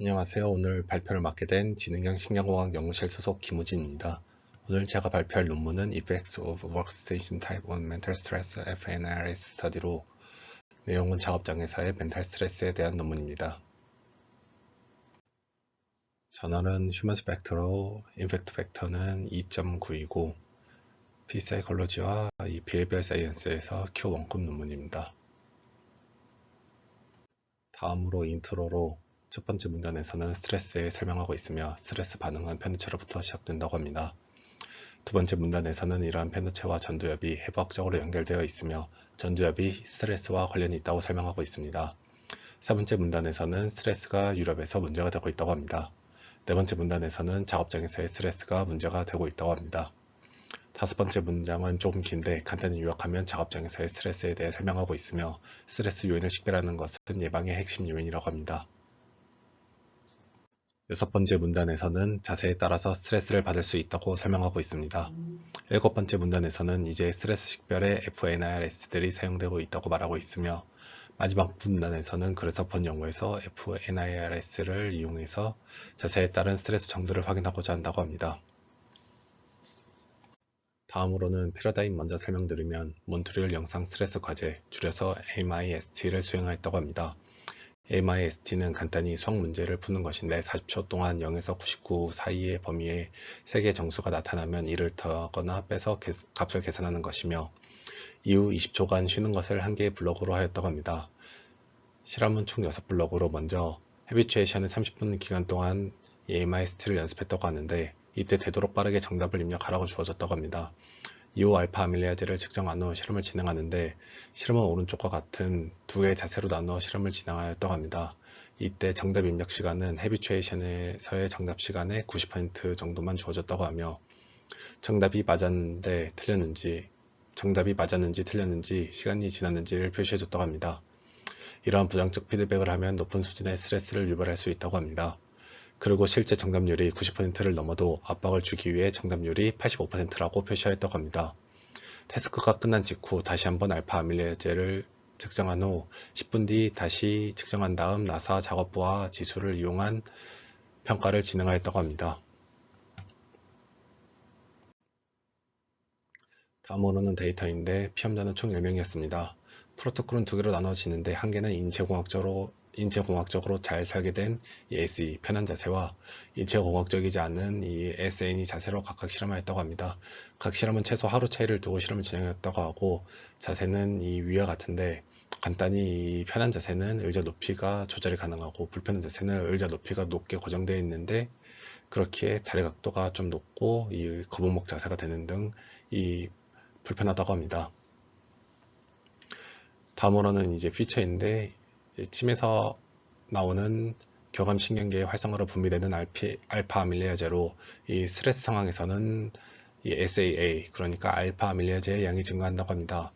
안녕하세요. 오늘 발표를 맡게 된 지능형 신경공학 연구실 소속 김우진입니다. 오늘 제가 발표할 논문은 Effects of Workstation Type on Mental Stress FNRS 스터디로 내용은 작업장에서의 멘탈 스트레스에 대한 논문입니다. 저널은 휴먼 스펙트로, 임팩트 팩터는 2.9이고 P사이콜로지와 이 비헤비얼 사이언스에서 Q1급 논문입니다. 다음으로 인트로로 첫 번째 문단에서는 스트레스에 설명하고 있으며 스트레스 반응은 편도체로부터 시작된다고 합니다. 두 번째 문단에서는 이러한 편도체와 전두엽이 해부학적으로 연결되어 있으며 전두엽이 스트레스와 관련이 있다고 설명하고 있습니다. 세 번째 문단에서는 스트레스가 유럽에서 문제가 되고 있다고 합니다. 네 번째 문단에서는 작업장에서의 스트레스가 문제가 되고 있다고 합니다. 다섯 번째 문장은 조금 긴데 간단히 요약하면 작업장에서의 스트레스에 대해 설명하고 있으며 스트레스 요인을 식별하는 것은 예방의 핵심 요인이라고 합니다. 여섯 번째 문단에서는 자세에 따라서 스트레스를 받을 수 있다고 설명하고 있습니다. 일곱 번째 문단에서는 이제 스트레스 식별에 FNIRS들이 사용되고 있다고 말하고 있으며 마지막 문단에서는 그래서 본 연구에서 FNIRS를 이용해서 자세에 따른 스트레스 정도를 확인하고자 한다고 합니다. 다음으로는 패러다임 먼저 설명드리면 몬트리올 영상 스트레스 과제, 줄여서 MIST를 수행하였다고 합니다. MIST는 간단히 수학 문제를 푸는 것인데 40초 동안 0에서 99 사이의 범위에 3개의 정수가 나타나면 이를 더하거나 빼서 값을 계산하는 것이며 이후 20초간 쉬는 것을 한 개의 블록으로 하였다고 합니다. 실험은 총 6블록으로 먼저 헤비추에이션의 30분 기간 동안 MIST를 연습했다고 하는데 이때 되도록 빠르게 정답을 입력하라고 주어졌다고 합니다. 이후 알파 아밀레아제를 측정한 후 실험을 진행하는데 실험은 오른쪽과 같은 두 개의 자세로 나누어 실험을 진행하였다고 합니다. 이때 정답 입력 시간은 헤비추에이션에서의 정답 시간의 90% 정도만 주어졌다고 하며 정답이 맞았는지 틀렸는지 시간이 지났는지를 표시해줬다고 합니다. 이러한 부정적 피드백을 하면 높은 수준의 스트레스를 유발할 수 있다고 합니다. 그리고 실제 정답률이 90%를 넘어도 압박을 주기 위해 정답률이 85%라고 표시하였다고 합니다. 태스크가 끝난 직후 다시 한번 알파 아밀레제를 측정한 후 10분 뒤 다시 측정한 다음 나사 작업부와 지수를 이용한 평가를 진행하였다고 합니다. 다음으로는 데이터인데 피험자는 총 10명이었습니다. 프로토콜은 두 개로 나눠지는데 한 개는 인체공학적으로 잘 살게 된 SE, 편한 자세와 인체공학적이지 않은 이 SNE 자세로 각각 실험하였다고 합니다. 각 실험은 최소 하루 차이를 두고 실험을 진행했다고 하고 자세는 이 위와 같은데 간단히 이 편한 자세는 의자 높이가 조절이 가능하고 불편한 자세는 의자 높이가 높게 고정되어 있는데 그렇기에 다리 각도가 좀 높고 이 거북목 자세가 되는 등이 불편하다고 합니다. 다음으로는 이제 피처인데 침에서 나오는 교감신경계의 활성화로 분비되는 알파 아밀레아제로 이 스트레스 상황에서는 이 SAA 그러니까 알파 아밀레아제의 양이 증가한다고 합니다.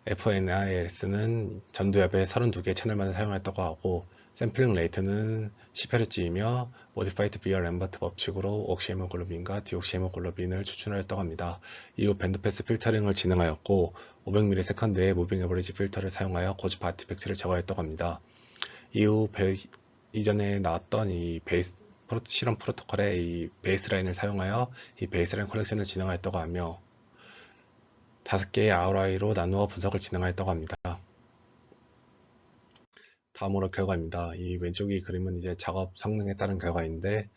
FNILS는 전두엽에 32개의 채널만을 사용했다고 하고 샘플링 레이트는 10Hz이며 모디파이드 비어 램버트 법칙으로 옥시헤모글로빈과 디옥시헤모글로빈을 추출하였다고 합니다. 이후 밴드패스 필터링을 진행하였고 500ms의 무빙 에버리지 필터를 사용하여 고주파 아티팩트를 제거했다고 합니다. 이후 이전에 나왔던 이 실험 프로토콜의 이 베이스라인을 사용하여 이 베이스라인 컬렉션을 진행하였다고 하며 5개의 RI로 나누어 분석을 진행하였다고 합니다. 다음으로 결과입니다. 이 왼쪽이 그림은 이제 작업 성능에 따른 결과인데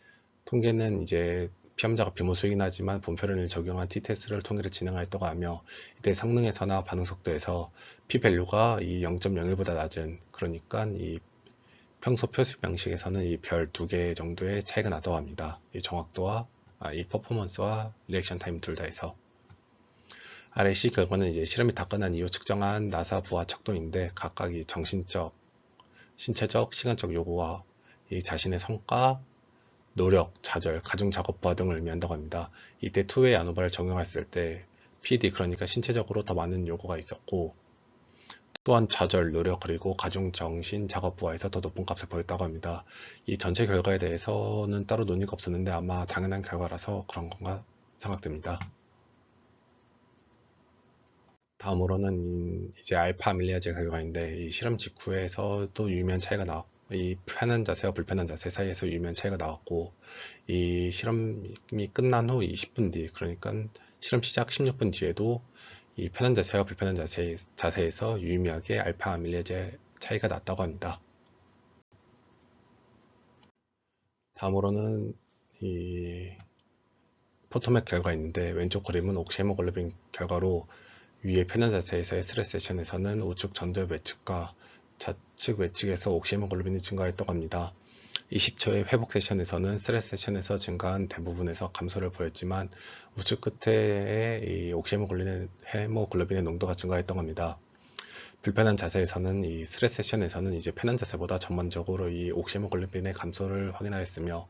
통계는 이제 피험자가 비모수이긴 하지만 본표련을 적용한 t-테스트를 통계를 진행하였다고 하며 이때 성능에서나 반응 속도에서 p-밸류가 이 0.01보다 낮은 그러니까 이 평소 표수 방식에서는 이 별 2개 정도의 차이가 나다고 합니다. 이 정확도와 이 퍼포먼스와 리액션 타임 둘 다 해서 RAC 결과는 이제 실험이 다 끝난 이후 측정한 나사 부하 척도인데 각각 이 정신적, 신체적, 시간적 요구와 이 자신의 성과, 노력, 좌절, 가중 작업 부하 등을 의미한다고 합니다. 이때 투웨이 아노바를 적용했을 때 PD 그러니까 신체적으로 더 많은 요구가 있었고 또한 좌절, 노력 그리고 가중 정신 작업 부하에서 더 높은 값을 보였다고 합니다. 이 전체 결과에 대해서는 따로 논의가 없었는데 아마 당연한 결과라서 그런 건가 생각됩니다. 다음으로는 이제 알파 아밀리아제 결과인데 이 실험 직후에서도 유의미한 차이가 이 편한 자세와 불편한 자세 사이에서 유의미한 차이가 나왔고, 이 실험이 끝난 후 20분 뒤, 그러니까 실험 시작 16분 뒤에도 이 편한 자세와 불편한 자세에서 유의미하게 알파 아밀레이제 차이가 났다고 합니다. 다음으로는 이 포토맥 결과인데, 왼쪽 그림은 옥시헤모글로빈 결과로 위의 편한 자세에서의 스트레스 세션에서는 우측 전두엽 외측과 좌측 외측에서 옥시헤모글로빈이 증가했다고 합니다. 20초의 회복 세션에서는 스트레스 세션에서 증가한 대부분에서 감소를 보였지만 우측 끝에 이 옥시헤모글로빈의 농도가 증가했다고 합니다. 불편한 자세에서는 이 스트레스 세션에서는 이제 편한 자세보다 전반적으로 이 옥시헤모글로빈의 감소를 확인하였으며,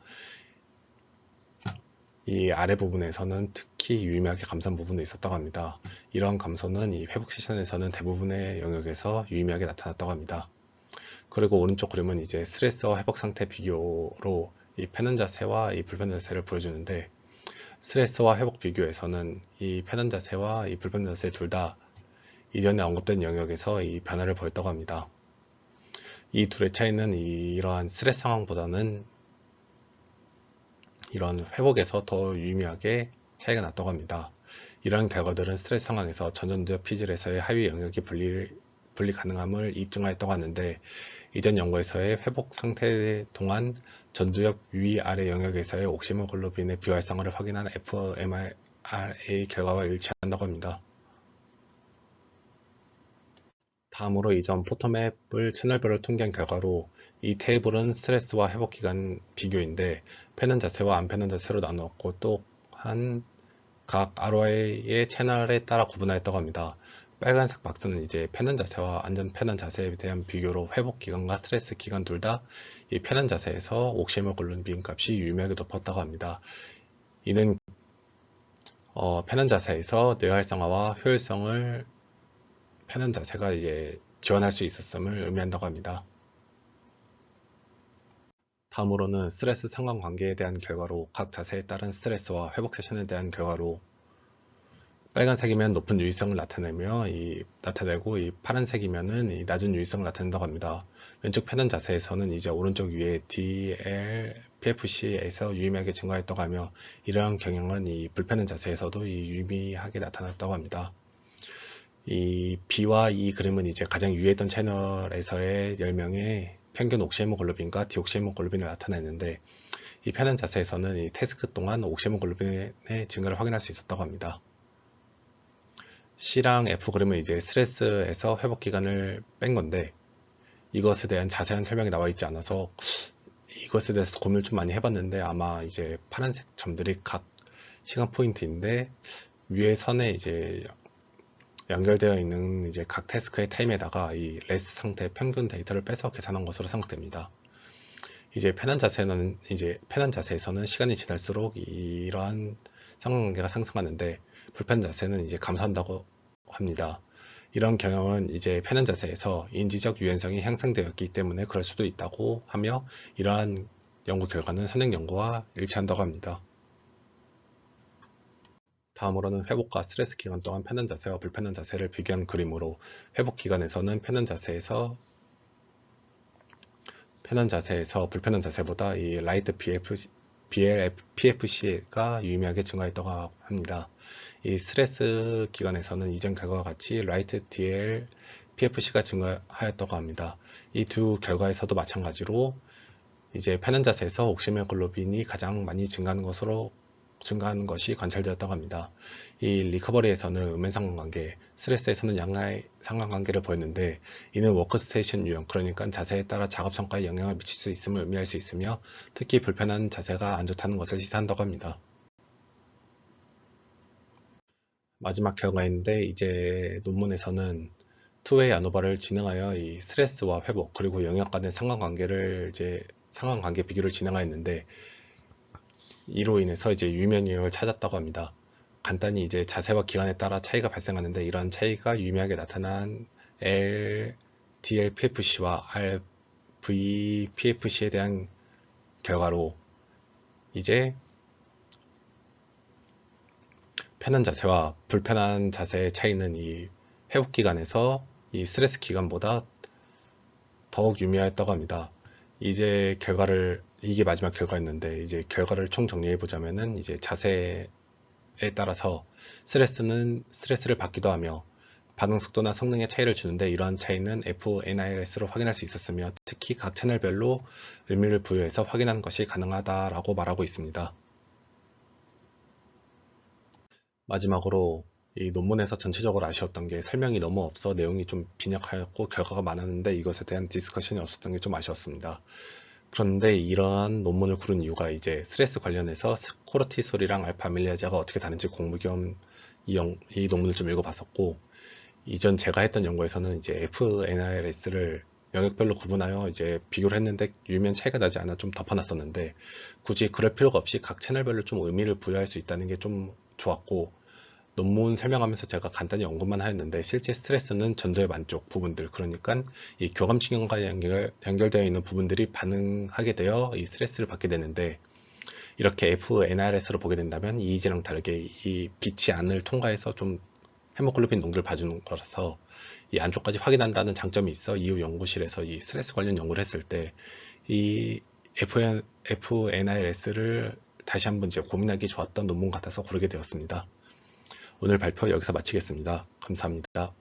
이 아래 부분에서는 특히 유의미하게 감소한 부분도 있었다고 합니다. 이러한 감소는 이 회복 세션에서는 대부분의 영역에서 유의미하게 나타났다고 합니다. 그리고 오른쪽 그림은 이제 스트레스와 회복 상태 비교로 이 편한 자세와 이 불편한 자세를 보여주는데, 스트레스와 회복 비교에서는 이 편한 자세와 이 불편한 자세 둘 다 이전에 언급된 영역에서 이 변화를 보였다고 합니다. 이 둘의 차이는 이러한 스트레스 상황보다는 이런 회복에서 더 유의미하게 차이가 났다고 합니다. 이러한 결과들은 스트레스 상황에서 전전두엽 피질에서의 하위 영역이 분리 가능함을 입증하였다고 하는데, 이전 연구에서의 회복 상태 동안 전두엽 위 아래 영역에서의 옥시모글로빈의 비활성화를 확인한 fMRI 결과와 일치한다고 합니다. 다음으로 이전 포토맵을 채널별로 통계한 결과로, 이 테이블은 스트레스와 회복 기간 비교인데 편한 자세와 안 편한 자세로 나누었고, 또한 각 ROI의 채널에 따라 구분하였다고 합니다. 빨간색 박스는 이제 편한 자세와 완전 편한 자세에 대한 비교로 회복 기간과 스트레스 기간 둘 다 이 편한 자세에서 옥시헤모글로빈 값이 유의미하게 높았다고 합니다. 이는 편한 자세에서 뇌활성화와 효율성을 편한 자세가 이제 지원할 수 있었음을 의미한다고 합니다. 다음으로는 스트레스 상관관계에 대한 결과로 각 자세에 따른 스트레스와 회복 세션에 대한 결과로, 빨간색이면 높은 유의성을 나타내고 이 파란색이면은 이 낮은 유의성을 나타낸다고 합니다. 왼쪽 편한 자세에서는 이제 오른쪽 위에 DLPFC에서 유의미하게 증가했다고 하며, 이러한 경향은 이 불편한 자세에서도 이 유의미하게 나타났다고 합니다. 이 B와 이 그림은 이제 가장 위에 있던 채널에서의 10명의 평균 옥시헤모글로빈과 디옥시헤모글로빈을 나타내는데, 이 편한 자세에서는 이 태스크 동안 옥시헤모글로빈의 증가를 확인할 수 있었다고 합니다. C랑 F 그림은 이제 스트레스에서 회복 기간을 뺀 건데, 이것에 대한 자세한 설명이 나와 있지 않아서 이것에 대해서 고민을 좀 많이 해봤는데, 아마 이제 파란색 점들이 각 시간 포인트인데 위에 선에 이제 연결되어 있는 이제 각 태스크의 타임에다가 이 레스 상태 평균 데이터를 빼서 계산한 것으로 생각됩니다. 이제 편한 자세에서는 시간이 지날수록 이러한 상관관계가 상승하는데, 불편한 자세는 이제 감소한다고 합니다. 이런 경향은 이제 편한 자세에서 인지적 유연성이 향상되었기 때문에 그럴 수도 있다고 하며, 이러한 연구 결과는 선행 연구와 일치한다고 합니다. 다음으로는 회복과 스트레스 기간 동안 편한 자세와 불편한 자세를 비교한 그림으로, 회복 기간에서는 편한 자세에서 불편한 자세보다 이 라이트 BLPFC가 유의미하게 증가했다고 합니다. 이 스트레스 기간에서는 이전 결과와 같이 라이트 DLPFC가 증가하였다고 합니다. 이 두 결과에서도 마찬가지로 이제 편한 자세에서 옥시헤모글로빈이 가장 많이 증가하는 것이 관찰되었다고 합니다. 이 리커버리에서는 음의 상관관계, 스트레스에서는 양의 상관관계를 보였는데, 이는 워크스테이션 유형, 그러니까 자세에 따라 작업 성과에 영향을 미칠 수 있음을 의미할 수 있으며, 특히 불편한 자세가 안 좋다는 것을 시사한다고 합니다. 마지막 결과인데, 이제 논문에서는 투웨이 아노바를 진행하여 이 스트레스와 회복 그리고 영역 간의 상관관계 비교를 진행하였는데, 이로 인해서 이제 유의미한 영역을 찾았다고 합니다. 간단히 이제 자세와 기간에 따라 차이가 발생하는데, 이러한 차이가 유의미하게 나타난 DLPFC와 RVPFC에 대한 결과로, 이제 편한 자세와 불편한 자세의 차이는 이 회복 기간에서 이 스트레스 기간보다 더욱 유의미하였다고 합니다. 이제 이게 마지막 결과였는데, 이제 결과를 총 정리해 보자면은, 이제 자세에 따라서 스트레스를 받기도 하며, 반응 속도나 성능에 차이를 주는데, 이러한 차이는 FNIRS로 확인할 수 있었으며, 특히 각 채널별로 의미를 부여해서 확인하는 것이 가능하다라고 말하고 있습니다. 마지막으로 이 논문에서 전체적으로 아쉬웠던 게 설명이 너무 없어 내용이 좀 빈약하였고 결과가 많았는데 이것에 대한 디스커션이 없었던 게 좀 아쉬웠습니다. 그런데 이러한 논문을 고른 이유가 이제 스트레스 관련해서 코르티솔이랑 알파밀리아제가 어떻게 다른지 공부 겸 이 논문을 좀 읽어봤었고, 이전 제가 했던 연구에서는 이제 FNRS를 영역별로 구분하여 이제 비교를 했는데 유의미한 차이가 나지 않아 좀 덮어놨었는데, 굳이 그럴 필요가 없이 각 채널별로 좀 의미를 부여할 수 있다는 게 좀 좋았고, 논문 설명하면서 제가 간단히 언급만 하였는데 실제 스트레스는 전도의 만족 부분들, 그러니까 이 교감신경과 연결되어 있는 부분들이 반응하게 되어 이 스트레스를 받게 되는데, 이렇게 FNRS로 보게 된다면 EEG랑 다르게 이 빛이 안을 통과해서 좀 헤모글로빈 농도를 봐주는 거라서 이 안쪽까지 확인한다는 장점이 있어 이후 연구실에서 이 스트레스 관련 연구를 했을 때 이 FNRS를 다시 한번 이제 고민하기 좋았던 논문 같아서 고르게 되었습니다. 오늘 발표 여기서 마치겠습니다. 감사합니다.